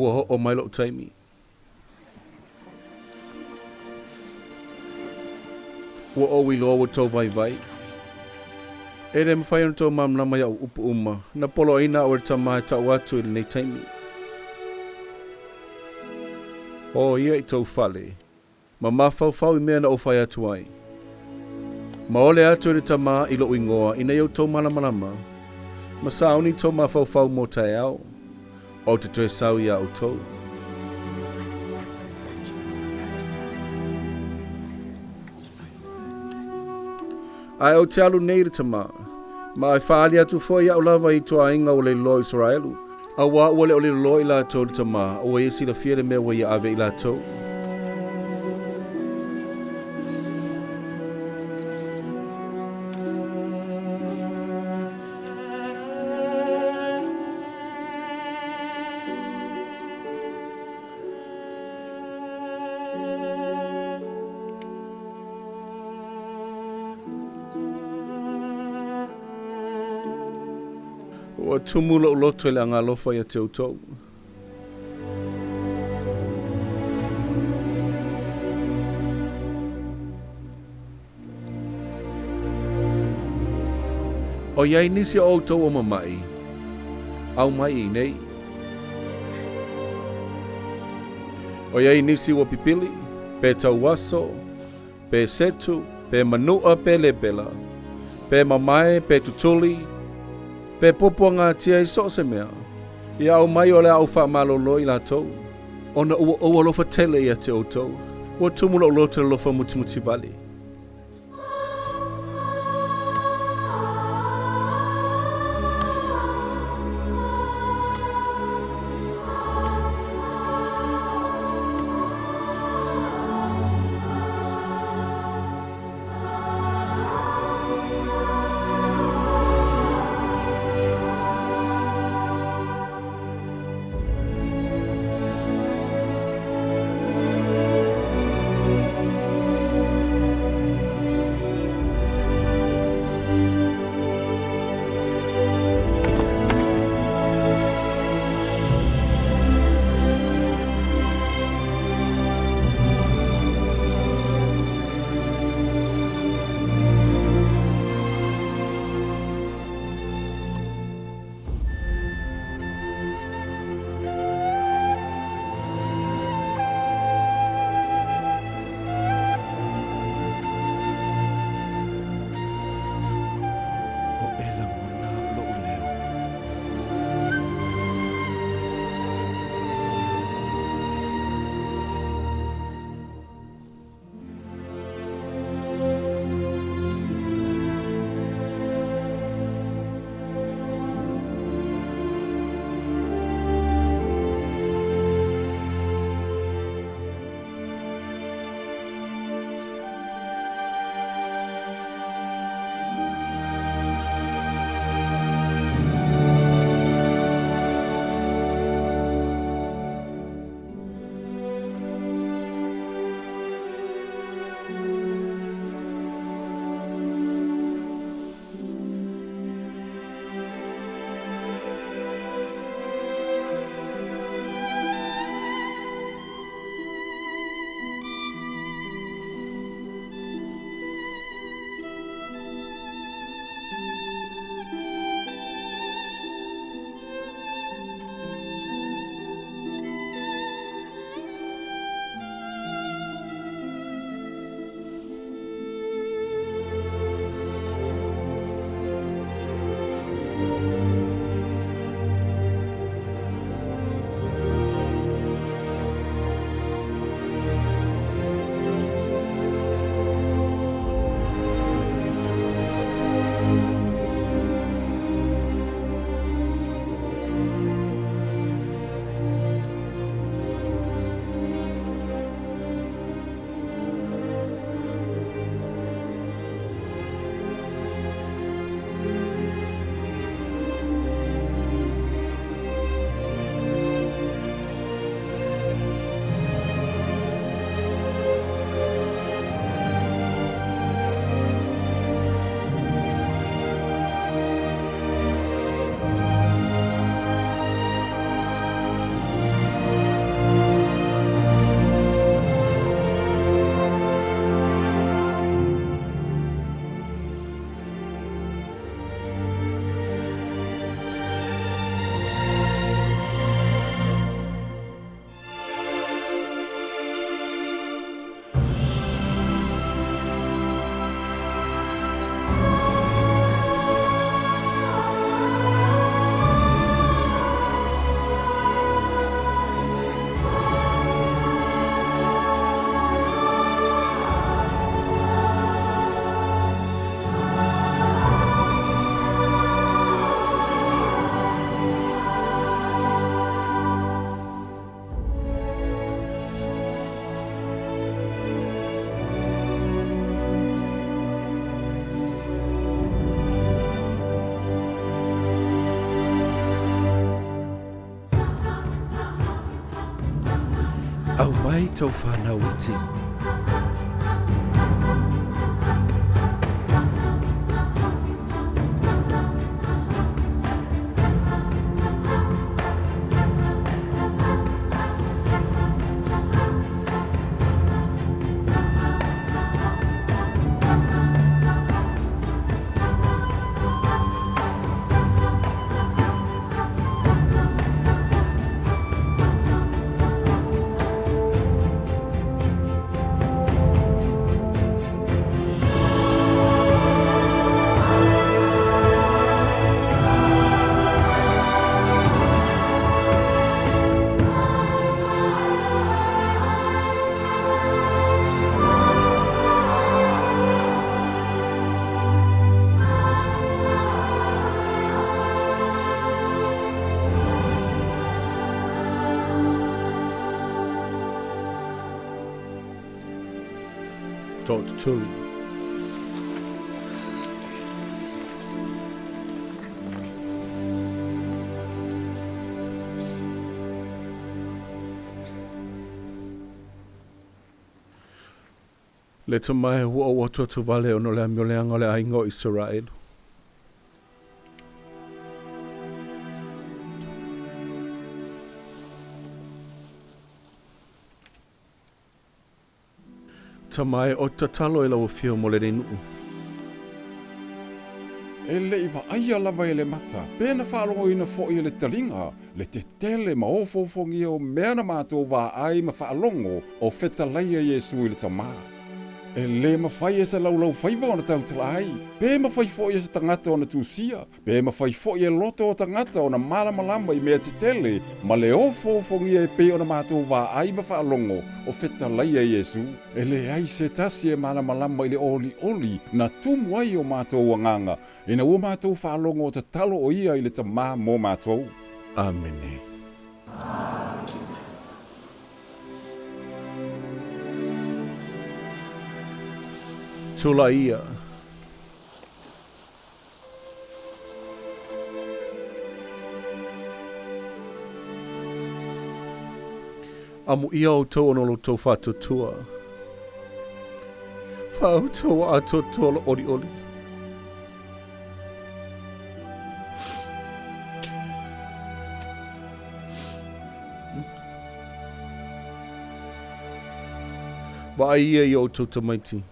ua ho o mai lo taimi. Ua o wilo ua tau vai vai. E re mwhai anu tau mamlama ia upu uma, na polo ina o re tamae tau atu i nei taimi. O ia i tau fale, ma mawhau i mea na o whai atu ai. Ma ole atu i re tamaa i lo ingoa ina iau tau malamalama, ma sauni tau mawhau mo tai au, o te toe sau ia o tau. Ai o te alu nei re tamaa, ma ai whaali atu fo ia o lava i toa inga o le lo Israelu. A wā ua le o le lo i la tau re tamaa, o e si la fiere mea wa ia ave i la tau. Ua tumula o loto i le angalofa ia te utau. O iai nisi o tau o mamai, au mai i nei. O iai nisi o pipili, pe tau waso, pe setu, pe manua pe lepela, pe mamae, pe tutuli, pe popo ngā tia i so se mea. Ia au mai o le au wha malolo i la tau. Ona ua lofa tele ia te o tau. Ua tumula o loto lofa mutimuti vali. ai tau whanau iti. Dr. Tully. Le tamai hua o watu atu vale o no le amioleanga o le aingo Israel. Tamai o tatalo e lau fio mo le rinu. E le iwa aia lava e le mata. Pēna whaalongo ina fo i le talinga. Le te tele ma o fofongi o mea na mātou wā ai ma whaalongo o feta laia Yesu i le tamā. E le mawhai e sa laulau whaiva o na tau tala ai. Pē mawhai fo i e sa tangata o na tūsia. Pē mawhai fo i e loto o tangata o na malamalama i mea te tele. Ma le o fofongi e pē o na mātou wā ai ma whaalongo o feta laia Yesu. E le ai se tasi e malamalama i le oli oli na tumu ai o mātou anganga. E na ua mātou whaalongo o te talo o ia i le tamā mō mātou. Amene. Tula ia. Amu ia o tau anolo tau whātutua. Whau tau a totua la ori ori. Wa ia i o tau tamaiti.